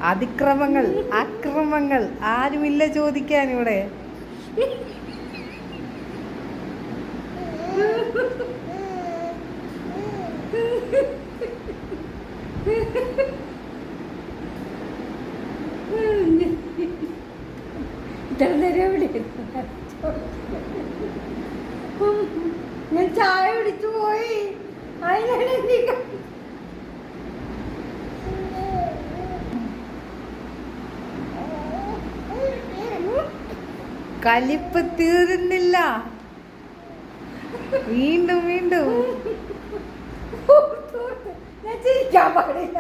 അതിക്രമങ്ങൾ, അക്രമങ്ങൾ ആരുമില്ല ചോദിക്കാൻ ഇവിടെ. ഞാൻ ചായ കുടിച്ചു പോയി. കലിപ്പ് തീരുന്നില്ല. വീണ്ടും വീണ്ടും ഞാൻ ചിരിക്കാൻ പാടില്ല.